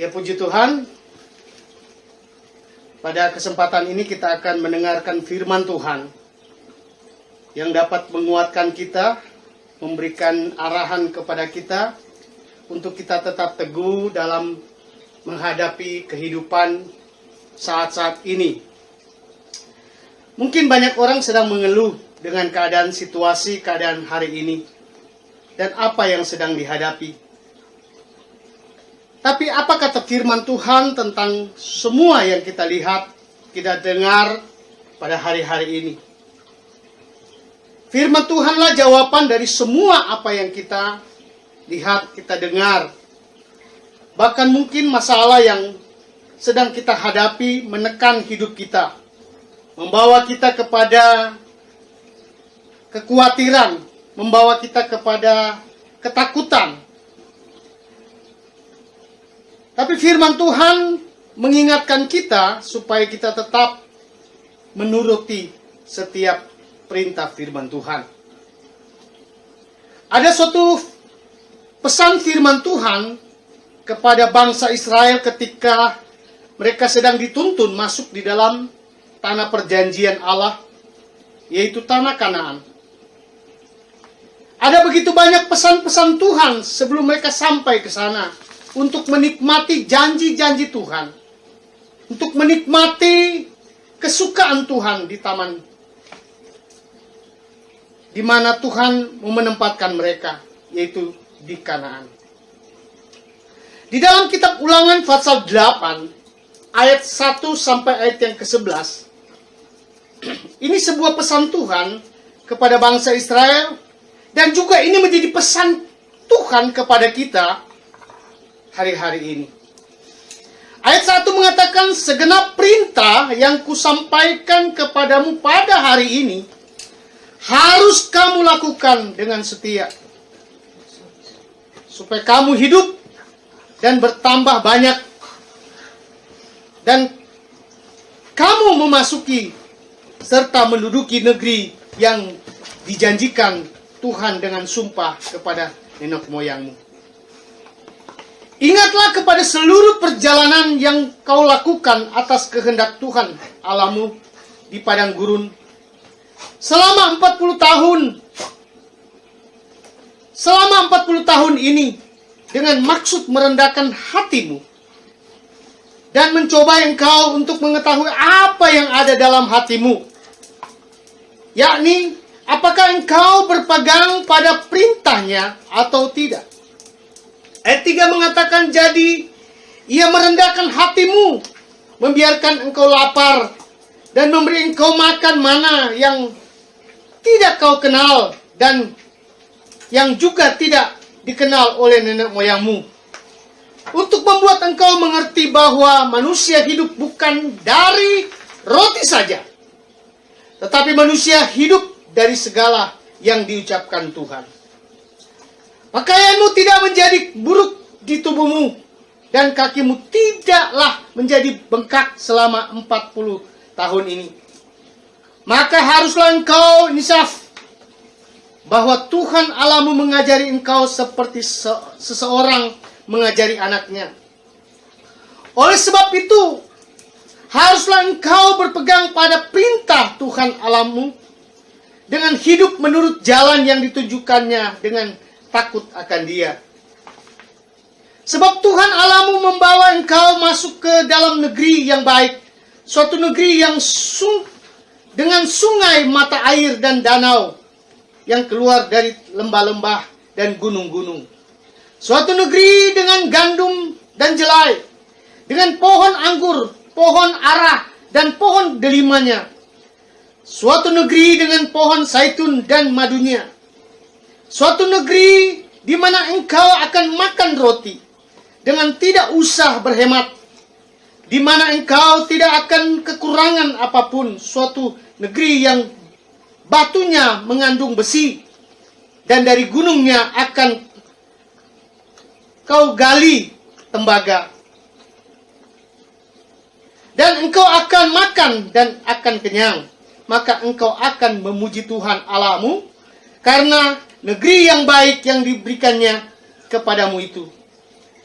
Ya puji Tuhan, pada kesempatan ini kita akan mendengarkan firman Tuhan yang dapat menguatkan kita, memberikan arahan kepada kita untuk kita tetap teguh dalam menghadapi kehidupan saat-saat ini. Mungkin banyak orang sedang mengeluh dengan keadaan situasi, keadaan hari ini, dan apa yang sedang dihadapi. Tapi apa kata firman Tuhan tentang semua yang kita lihat, kita dengar pada hari-hari ini? Firman Tuhanlah jawaban dari semua apa yang kita lihat, kita dengar. Bahkan mungkin masalah yang sedang kita hadapi menekan hidup kita, membawa kita kepada kekhawatiran, membawa kita kepada ketakutan. Tapi firman Tuhan mengingatkan kita supaya kita tetap menuruti setiap perintah firman Tuhan. Ada suatu pesan firman Tuhan kepada bangsa Israel ketika mereka sedang dituntun masuk di dalam tanah perjanjian Allah, yaitu tanah Kanaan. Ada begitu banyak pesan-pesan Tuhan sebelum mereka sampai ke sana, untuk menikmati janji-janji Tuhan, untuk menikmati kesukaan Tuhan di taman, di mana Tuhan mau menempatkan mereka, yaitu di Kanaan. Di dalam kitab Ulangan pasal 8, ayat 1 sampai ayat yang ke-11, ini sebuah pesan Tuhan kepada bangsa Israel, dan juga ini menjadi pesan Tuhan kepada kita hari-hari ini. Ayat 1 mengatakan, segenap perintah yang kusampaikan kepadamu pada hari ini harus kamu lakukan dengan setia, supaya kamu hidup dan bertambah banyak, dan kamu memasuki serta menduduki negeri yang dijanjikan Tuhan dengan sumpah kepada nenek moyangmu. Ingatlah kepada seluruh perjalanan yang kau lakukan atas kehendak Tuhan Allahmu di padang gurun selama 40 tahun. Selama 40 tahun ini, dengan maksud merendahkan hatimu dan mencoba engkau untuk mengetahui apa yang ada dalam hatimu, yakni apakah engkau berpegang pada perintahnya atau tidak. Ayat 3 mengatakan, jadi ia merendahkan hatimu, membiarkan engkau lapar, dan memberi engkau makan mana yang tidak kau kenal, dan yang juga tidak dikenal oleh nenek moyangmu, untuk membuat engkau mengerti bahwa manusia hidup bukan dari roti saja, tetapi manusia hidup dari segala yang diucapkan Tuhan. Pakaianmu tidak menjadi buruk di tubuhmu, dan kakimu tidaklah menjadi bengkak selama 40 tahun ini. Maka haruslah engkau insaf bahwa Tuhan Allahmu mengajari engkau seperti seseorang mengajari anaknya. Oleh sebab itu, haruslah engkau berpegang pada perintah Tuhan Allahmu dengan hidup menurut jalan yang ditunjukkannya dengan takut akan Dia. Sebab Tuhan Allahmu membawa engkau masuk ke dalam negeri yang baik, suatu negeri yang dengan sungai mata air dan danau yang keluar dari lembah-lembah dan gunung-gunung. Suatu negeri dengan gandum dan jelai, dengan pohon anggur, pohon ara, dan pohon delimanya. Suatu negeri dengan pohon zaitun dan madunya. Suatu negeri di mana engkau akan makan roti dengan tidak usah berhemat, di mana engkau tidak akan kekurangan apapun. Suatu negeri yang batunya mengandung besi, dan dari gunungnya akan kau gali tembaga. Dan engkau akan makan dan akan kenyang. Maka engkau akan memuji Tuhan Allahmu karena negeri yang baik yang diberikannya kepadamu itu.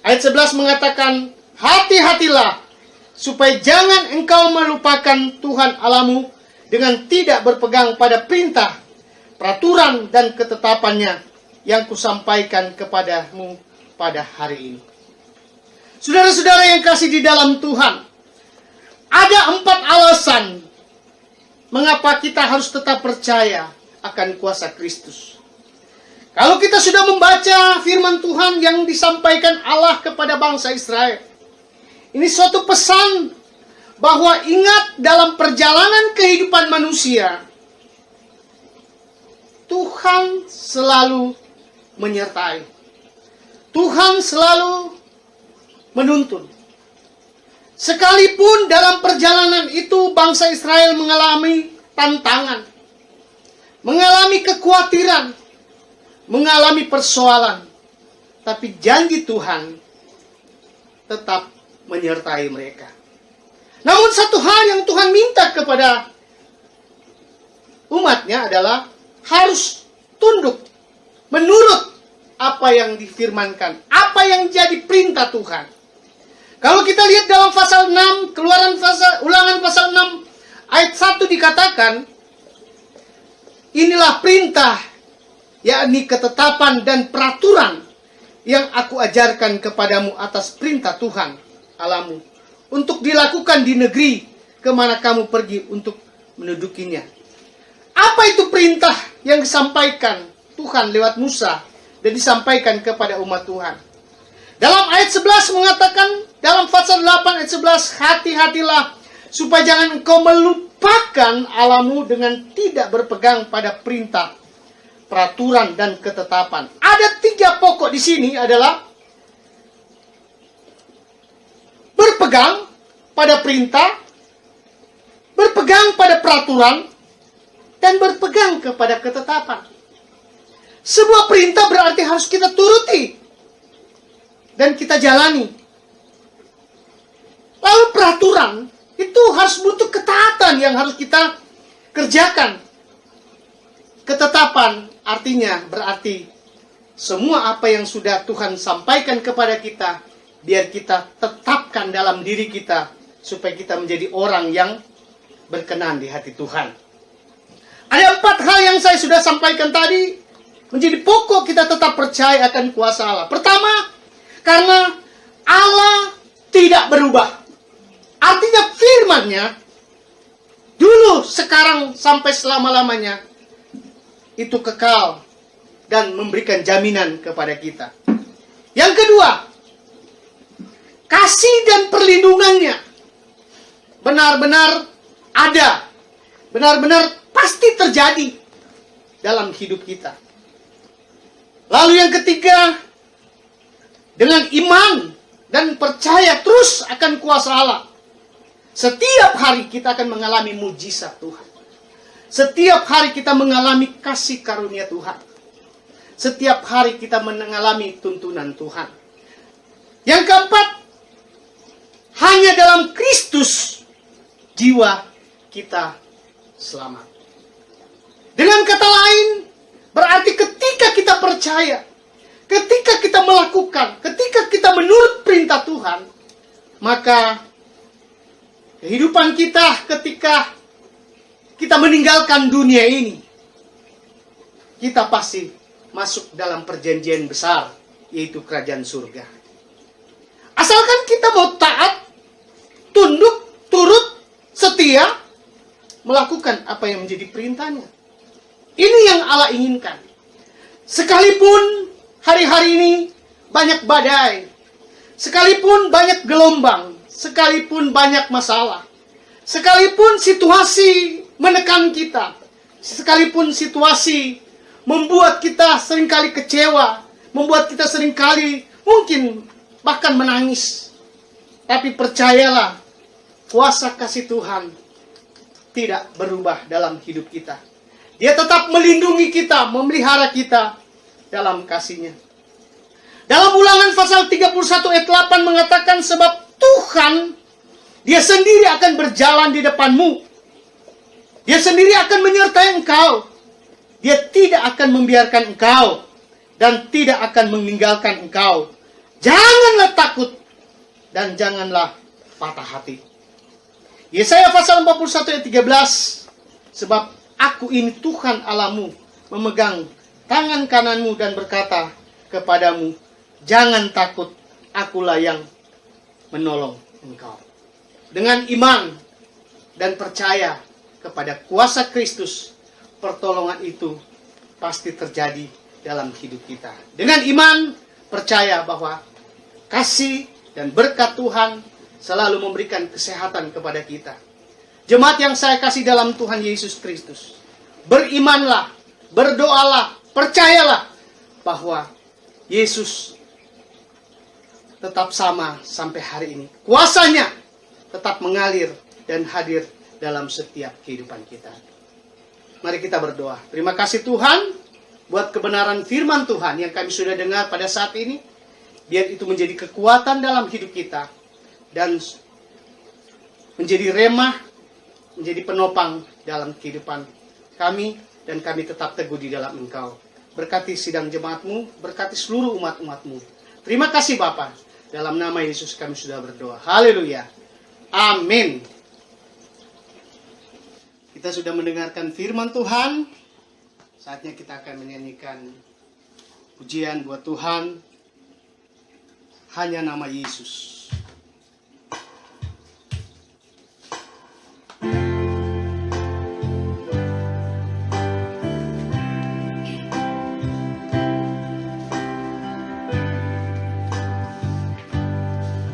Ayat 11 mengatakan, hati-hatilah, supaya jangan engkau melupakan Tuhan Allahmu dengan tidak berpegang pada perintah, peraturan, dan ketetapannya yang kusampaikan kepadamu pada hari ini. Saudara-saudara yang kasih di dalam Tuhan, ada 4 alasan mengapa kita harus tetap percaya akan kuasa Kristus. Kalau kita sudah membaca firman Tuhan yang disampaikan Allah kepada bangsa Israel, ini suatu pesan bahwa ingat dalam perjalanan kehidupan manusia, Tuhan selalu menyertai. Tuhan selalu menuntun. Sekalipun dalam perjalanan itu bangsa Israel mengalami tantangan, mengalami kekhawatiran, mengalami persoalan, tapi janji Tuhan tetap menyertai mereka. Namun satu hal yang Tuhan minta kepada umatnya adalah harus tunduk, menurut apa yang difirmankan, apa yang jadi perintah Tuhan. Kalau kita lihat dalam pasal 6, Ulangan pasal 6 ayat 1 dikatakan, inilah perintah, yakni ketetapan dan peraturan yang aku ajarkan kepadamu atas perintah Tuhan Allahmu, untuk dilakukan di negeri kemana kamu pergi untuk mendudukinya. Apa itu perintah yang disampaikan Tuhan lewat Musa dan disampaikan kepada umat Tuhan? Dalam ayat 11 mengatakan, dalam pasal 8 ayat 11, hati-hatilah supaya jangan engkau melupakan Allahmu dengan tidak berpegang pada perintah, peraturan, dan ketetapan. Ada 3 pokok di sini adalah berpegang pada perintah, berpegang pada peraturan, dan berpegang kepada ketetapan. Sebuah perintah berarti harus kita turuti dan kita jalani. Lalu peraturan itu harus butuh ketaatan yang harus kita kerjakan. Ketetapan artinya berarti semua apa yang sudah Tuhan sampaikan kepada kita, biar kita tetapkan dalam diri kita, supaya kita menjadi orang yang berkenan di hati Tuhan. Ada 4 hal yang saya sudah sampaikan tadi, menjadi pokok kita tetap percaya akan kuasa Allah. Pertama, karena Allah tidak berubah. Artinya firman-Nya, dulu, sekarang, sampai selama-lamanya, itu kekal dan memberikan jaminan kepada kita. Yang kedua, kasih dan perlindungannya benar-benar ada, benar-benar pasti terjadi dalam hidup kita. Lalu yang ketiga, dengan iman dan percaya terus akan kuasa Allah, setiap hari kita akan mengalami mujizat Tuhan. Setiap hari kita mengalami kasih karunia Tuhan. Setiap hari kita mengalami tuntunan Tuhan. Yang keempat, hanya dalam Kristus jiwa kita selamat. Dengan kata lain, berarti ketika kita percaya, ketika kita melakukan, ketika kita menurut perintah Tuhan, maka kehidupan kita ketika kita meninggalkan dunia ini, kita pasti masuk dalam perjanjian besar, yaitu kerajaan surga. Asalkan kita mau taat, tunduk, turut, setia, melakukan apa yang menjadi perintahnya. Ini yang Allah inginkan. Sekalipun hari-hari ini banyak badai, sekalipun banyak gelombang, sekalipun banyak masalah, sekalipun situasi menekan kita, sekalipun situasi membuat kita seringkali kecewa, membuat kita seringkali mungkin bahkan menangis, tapi percayalah, kuasa kasih Tuhan tidak berubah dalam hidup kita. Dia tetap melindungi kita, memelihara kita dalam kasih-Nya. Dalam Ulangan pasal 31 ayat 8 mengatakan, sebab Tuhan, Dia sendiri akan berjalan di depanmu. Dia sendiri akan menyertai engkau. Dia tidak akan membiarkan engkau dan tidak akan meninggalkan engkau. Janganlah takut, dan janganlah patah hati. Yesaya pasal 41 ayat 13, sebab aku ini Tuhan Allahmu, memegang tangan kananmu dan berkata kepadamu, jangan takut, akulah yang menolong engkau. Dengan iman dan percaya kepada kuasa Kristus, pertolongan itu pasti terjadi dalam hidup kita. Dengan iman, percaya bahwa kasih dan berkat Tuhan selalu memberikan kesehatan kepada kita. Jemaat yang saya kasih dalam Tuhan Yesus Kristus, berimanlah, berdoalah, percayalah bahwa Yesus tetap sama sampai hari ini. Kuasanya tetap mengalir dan hadir dalam setiap kehidupan kita. Mari kita berdoa. Terima kasih Tuhan buat kebenaran firman Tuhan yang kami sudah dengar pada saat ini. Biar itu menjadi kekuatan dalam hidup kita dan menjadi remah, menjadi penopang dalam kehidupan kami, dan kami tetap teguh di dalam Engkau. Berkati sidang jemaat-Mu, berkati seluruh umat-umat-Mu. Terima kasih Bapa. Dalam nama Yesus kami sudah berdoa. Haleluya. Amin. Kita sudah mendengarkan firman Tuhan. Saatnya kita akan menyanyikan pujian buat Tuhan. Hanya nama Yesus.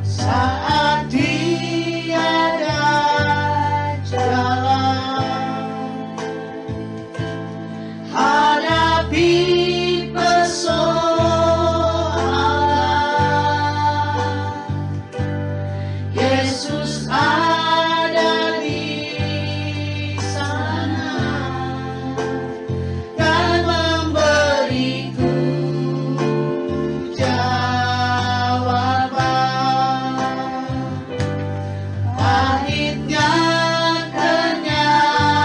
Saat tiada jalan, hadapi Yesus ada di sana dan memberiku jawaban. Pahitnya kenyataan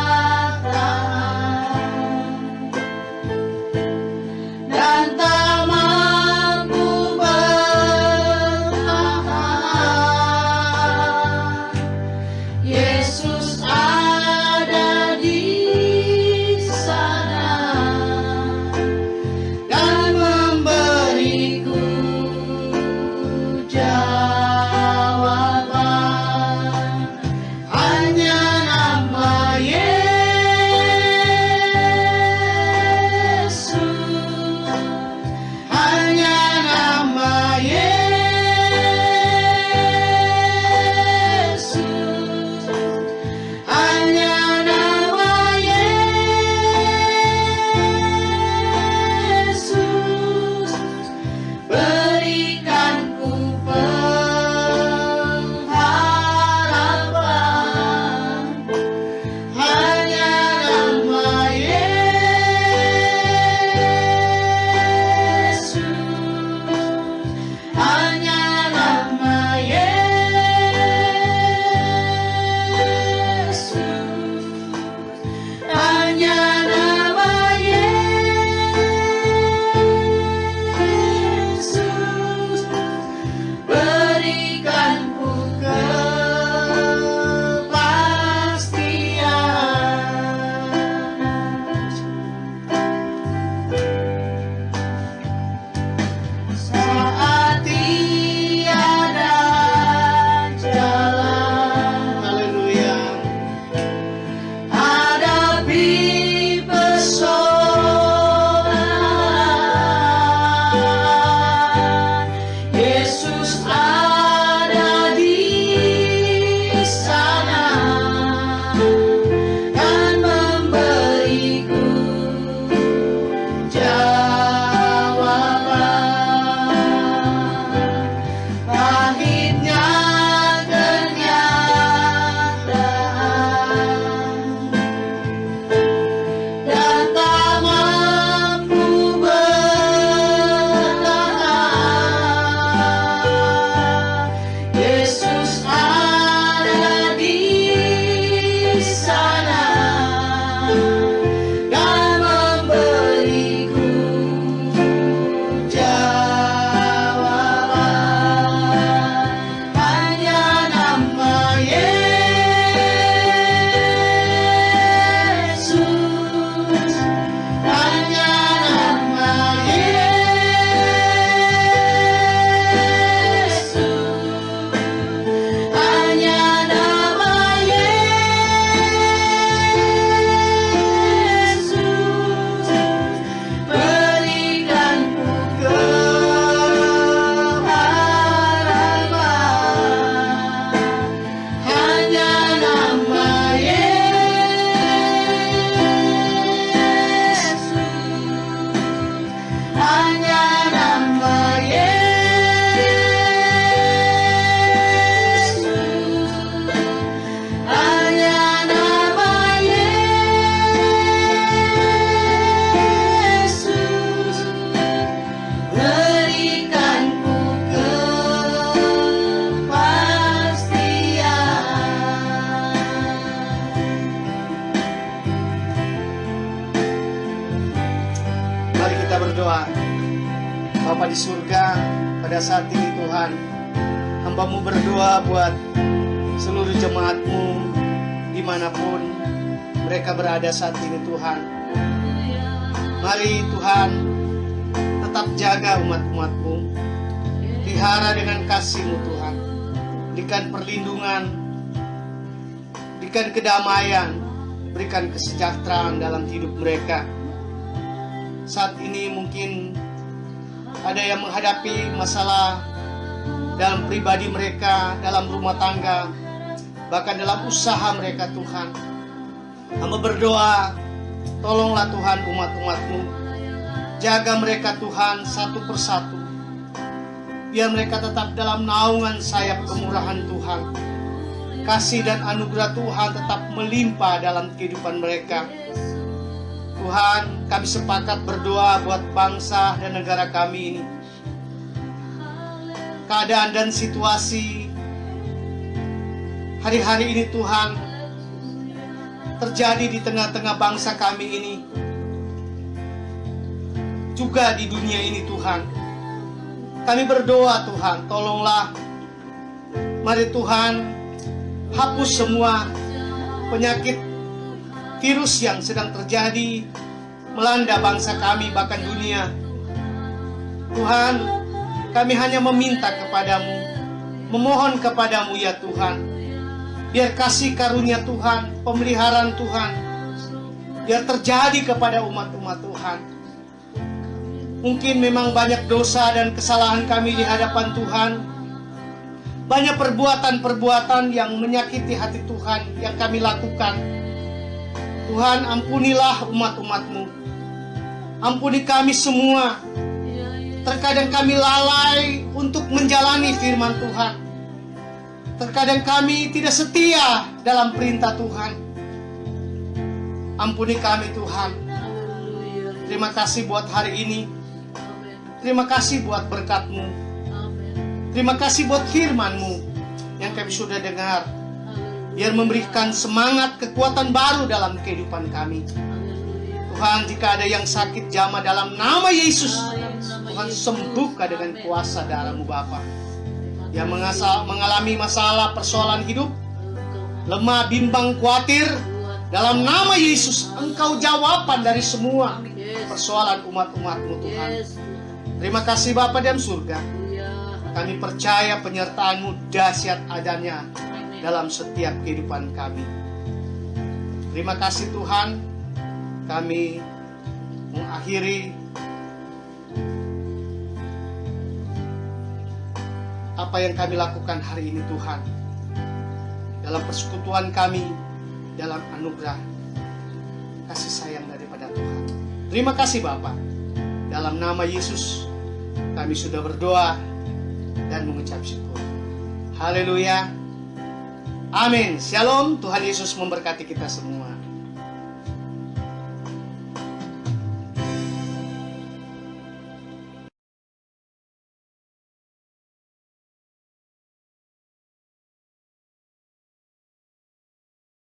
berdoa. Bapa di surga, pada saat ini Tuhan, hamba-Mu berdoa buat seluruh jemaat-Mu dimanapun mereka berada saat ini Tuhan. Mari Tuhan, tetap jaga umat-umat-Mu, pelihara dengan kasih-Mu Tuhan. Berikan perlindungan, berikan kedamaian, berikan kesejahteraan dalam hidup mereka. Saat ini mungkin ada yang menghadapi masalah dalam pribadi mereka, dalam rumah tangga, bahkan dalam usaha mereka Tuhan. Hamba berdoa, tolonglah Tuhan umat-umat-Mu, jaga mereka Tuhan satu persatu, biar mereka tetap dalam naungan sayap kemurahan Tuhan. Kasih dan anugerah Tuhan tetap melimpah dalam kehidupan mereka. Tuhan, kami sepakat berdoa buat bangsa dan negara kami ini. Keadaan dan situasi hari-hari ini Tuhan terjadi di tengah-tengah bangsa kami ini, juga di dunia ini Tuhan. Kami berdoa Tuhan, tolonglah. Mari Tuhan, hapus semua penyakit virus yang sedang terjadi melanda bangsa kami, bahkan dunia. Tuhan, kami hanya meminta kepadamu, memohon kepadamu ya Tuhan, biar kasih karunia Tuhan, pemeliharaan Tuhan, biar terjadi kepada umat-umat Tuhan. Mungkin memang banyak dosa dan kesalahan kami di hadapan Tuhan, banyak perbuatan-perbuatan yang menyakiti hati Tuhan yang kami lakukan. Tuhan, ampunilah umat-umat-Mu. Ampuni kami semua. Terkadang kami lalai untuk menjalani firman Tuhan. Terkadang kami tidak setia dalam perintah Tuhan. Ampuni kami Tuhan. Terima kasih buat hari ini. Terima kasih buat berkat-Mu. Terima kasih buat firman-Mu yang kami sudah dengar. Biar memberikan semangat, kekuatan baru dalam kehidupan kami. Tuhan, jika ada yang sakit jamah dalam nama Yesus, Tuhan sembuhkan dengan kuasa darah-Mu Bapa. Yang mengalami masalah persoalan hidup, lemah, bimbang, khawatir, dalam nama Yesus Engkau jawaban dari semua persoalan umat-umat-Mu Tuhan. Terima kasih Bapa dalam surga. Kami percaya penyertaan-Mu dahsyat adanya dalam setiap kehidupan kami. Terima kasih Tuhan. Kami mengakhiri apa yang kami lakukan hari ini Tuhan, dalam persekutuan kami, dalam anugerah kasih sayang daripada Tuhan. Terima kasih Bapa. Dalam nama Yesus kami sudah berdoa dan mengucap syukur. Haleluya. Amin. Shalom. Tuhan Yesus memberkati kita semua.